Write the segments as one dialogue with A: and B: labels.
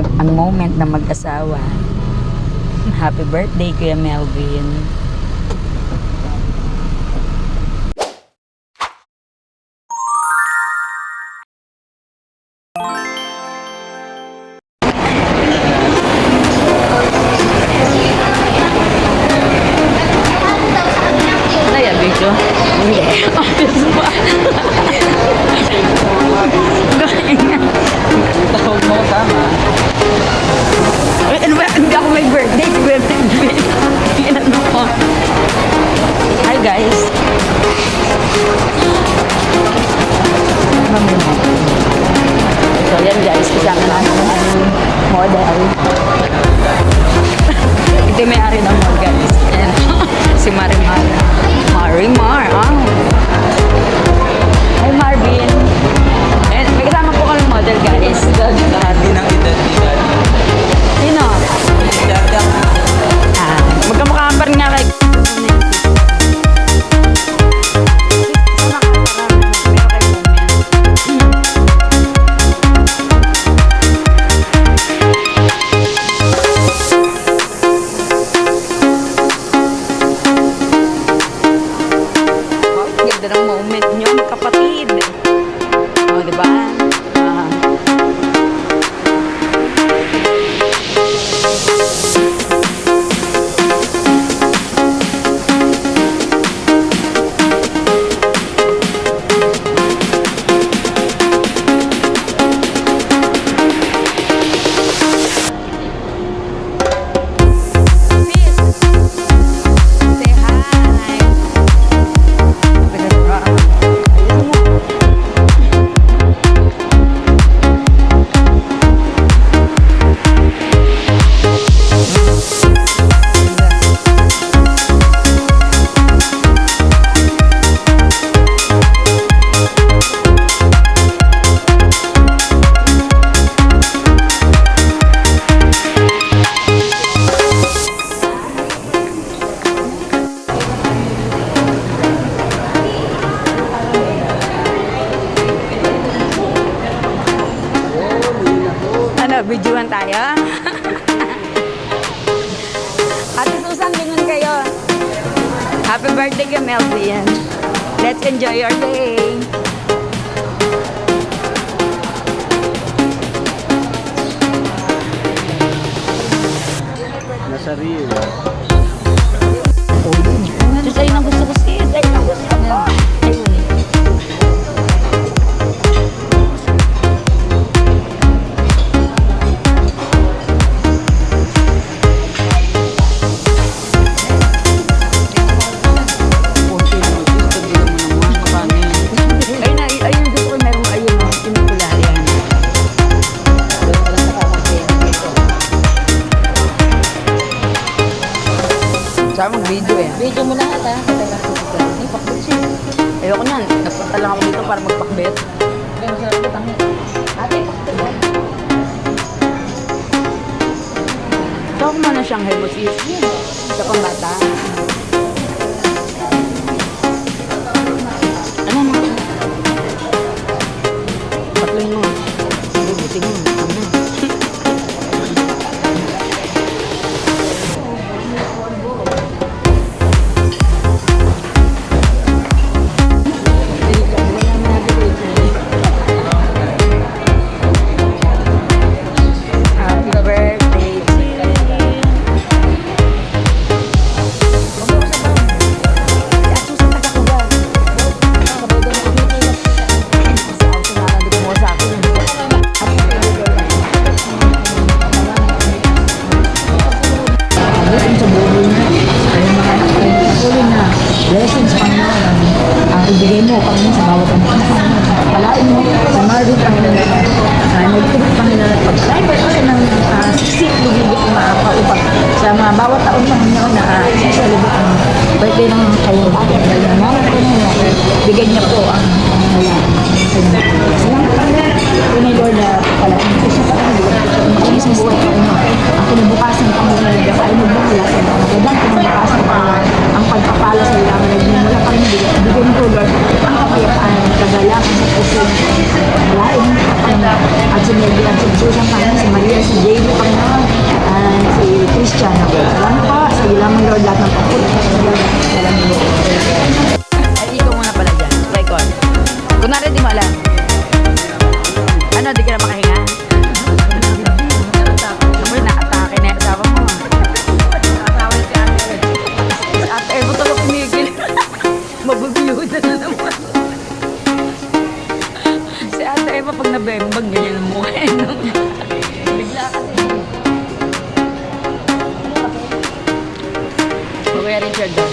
A: ang moment ng mag-asawa. Happy birthday, Kuya Melvin. Ano yan, video? Hindi.
B: Tawag mo tama.
A: Ano ba? Hindi ako may birthday. Si Kuya Melvin. Ano ko? Hi guys. So yan guys, kasama natin ang model. Ito yung may-ari ng mall guys. Ayan. Si Marimar. Marimar, ah. Hi Marvin. And may kasama po kami model guys.
B: Lahat din ang edad ni Daddy.
A: Sino?
B: Daddy ang
A: Magkamukha pa rin nga kay... Ganda ng moment nyo, kapatid. O, diba? Videoan tayo. Ate Susan, bingon kayo. Happy birthday kay Melvin. Let's enjoy your day.
B: nasa Rio.
A: Diyos, ayun ang gusto ko sis. Ayun ang gusto ko. Ayun. Saan mag-video eh?
C: Video mo lahat ha. Patay lang sa siya. Ay, pakbit siya.
A: Ayoko na. Napunta lang ako dito para magpakbet.
C: Kaya masarap ko tangi. Ate, pakbit ba?
A: Ito ako muna siyang hemosis. Sa pambata. Ano mo? Patloy mo. Buti mo. Ano?
C: Blessings, Panginoon. Ang ibigay mo, Panginoon, sa bawat anak mo. Palain mo, sa Marvin, Panginoon. Nagtulog, Panginoon, at pag-cyber kasi ng siksik, ligigit ng maapaupag sa mga bawat taon, Panginoon, na sasalibot ang birthday ng kayo. Dahil na mga Panginoon, bigay niya po ang salamat, Panginoon. Tunay, Lord, na palain ko siya, Panginoon. Makinis ang buhay, Panginoon. Ang kinabukasan, Panginoon, ay magmumula sa mga magandang kinabukasan, Panginoon. Ang pagpapala sa ilang nagmumula kami bigyan ko, Lord, ang kapayapaan, kagalakan sa puso, malain, At si Melvin at si Susan Panginoon, si Maria, si JB Panginoon, si Christian. Salamat po. Sa iyo lamang Lord lahat ng pagpulit. Salamat po.
A: Ay, ikaw muna pala dyan. Record. Kunwari di mo alam. Ano, di ka na makahinga? Siyempre, nakatake na yung asawa mo. Asawa na si Ate. Si Ate, mo talaga kumigil. Mabubiyoda na naman. Si Ate Eva, pag nabembag, ganyan ang mukha. Bigla kasi. Kuya Richard doon.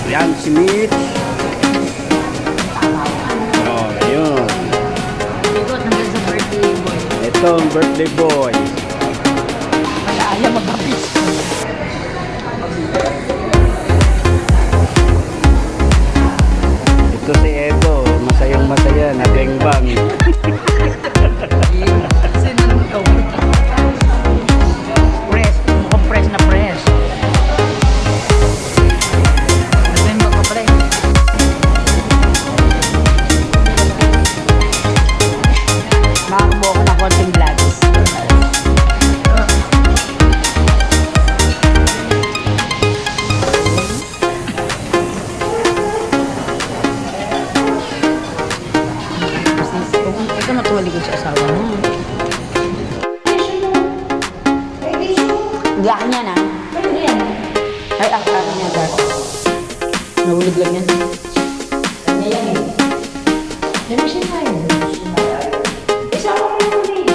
D: Yan si Mitch. Oh, ayun.
A: Ikot hanggang sa birthday boy.
D: Ito ang birthday boy.
A: Wala ayaw magkapis.
D: Ito si Edo. Masayang masaya. Nabengbang.
A: Sinunod ka. Press. Mukhang press na press. Nabembag ka pala eh. Makakubo ko ng konting vlogs. Ito matuwali ko sa asawa mo. Hindi akin yan ah. Ay, akin yan. Nahulog lang yan.
C: Kanya yan eh. Dami siya tayo. Isama ko yung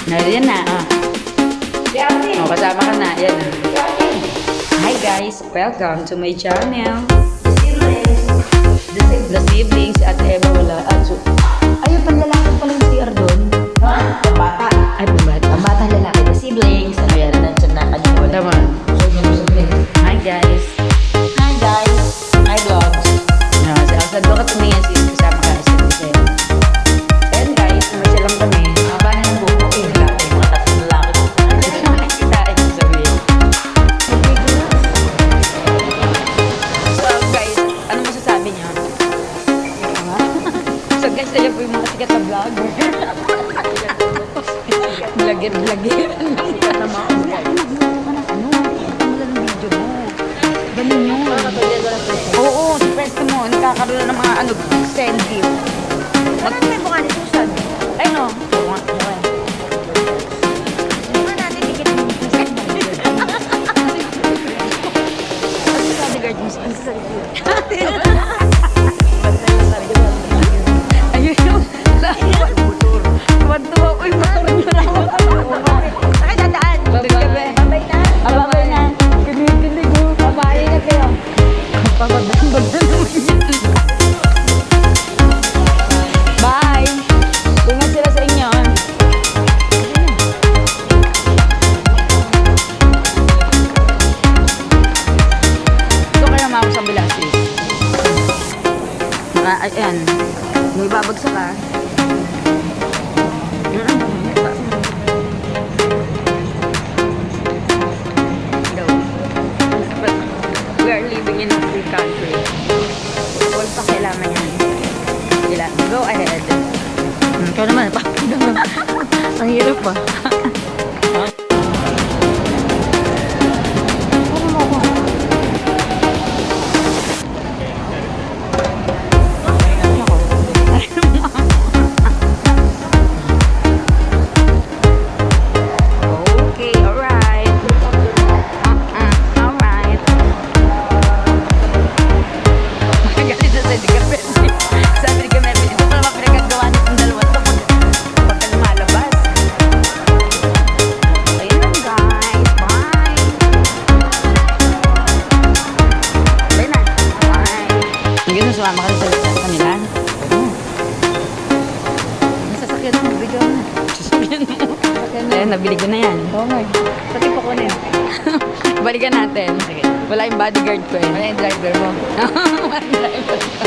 C: eh.
A: Yan na.
C: Si Ate.
A: Oh, kasama ka na. Yan na.
C: Si Ate.
A: Hi guys! Welcome to my channel.
C: Si Reyes.
A: The siblings, si Ate Eva wala. Ayun, panlalaki pala yung CR doon.
C: Ha? Bata.
A: Ay, pambata.
C: Ang bata lalaki. The siblings.
A: Ayan.
C: Nandiyan na kanya wala.
A: Tama.
C: So,
A: Hi guys!
C: hi guys. Hi vlogs.
A: Si Alsa doon ka tumingin si kasama ka si Lucen. Ayan guys, masya lang kami.
C: Haba na ng buko eh. Dati mga tatlong lalaki.
A: Nakikita ay sabihin. So guys, ano masasabi niyo? So guys, sila po yung mga sikat na vlogger. Vlogger.
C: Sikat na mga ulan.
A: Ganun yun. Oo, si Presto mo, nagkakaroon na ng mga send view.
C: Bakit may mukha ni Susan?
A: Ay no.
C: Mukha natin dikit mo.
A: Kasi bodyguard mo sa sarili. Ayun yung tuwan-tuwa. Uy, motor nyo na.
C: Saan dadaan?
A: Babay.
C: Babay na.
A: Babay na. Kinig-kinig mo.
C: Babay na kayo.
A: Pagod na naman yan. Bye! Ingat sila sa inyo. Ito kaya mako sa Bilasis. Ayan. May babagsak ka. We are living in a free country. Huwag pa kailangan yan. Sila, go ahead. Ikaw naman, ang hirap pa. Okay, alright. Alright. Galit na sa di ka pwede. Sabi ni Kamer, ito pa naman pinagagawa nitong dalawa ito pagka lumalabas. Ayun lang guys. Bye. Bye na. Bye. Hanggang na sumama ka sa kanila. Nasasakyan mo. Video mo. Sasakyan mo. Ayun, nabili ko na yan.
C: Oo nga. Pati pa kunin.
A: Balikan natin. Sige. Wala yung bodyguard ko eh.
C: Wala yung driver mo.
A: Wala yung driver ko.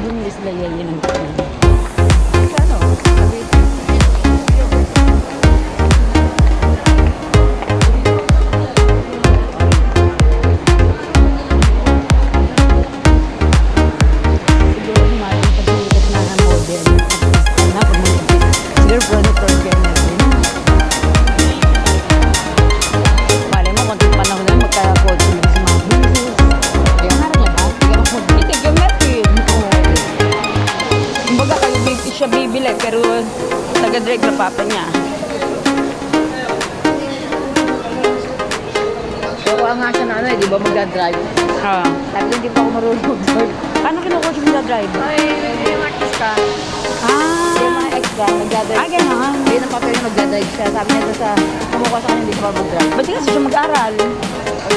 A: Bumili sila yan ng pero taga-drive na papa niya.
C: Kuha nga siya na ano eh, di ba magdadrive?
A: Ah.
C: Sabi ko, hindi pa ako marunong mag-drive.
A: Paano kinukuha siya magdadrive?
C: Ay, yung artista. Yung
A: Ah.
C: mga ex ba, magdadrive.
A: Ah, gano'n.
C: Yun ang papel yung magdadrive siya. Sabi niya doon sa kumukuha sa kanya, hindi siya pa mag-drive.
A: Ba't di kasi siya mag-aral?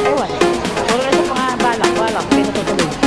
C: Ewan.
A: Puro na siya pang balak, pero natutuloy.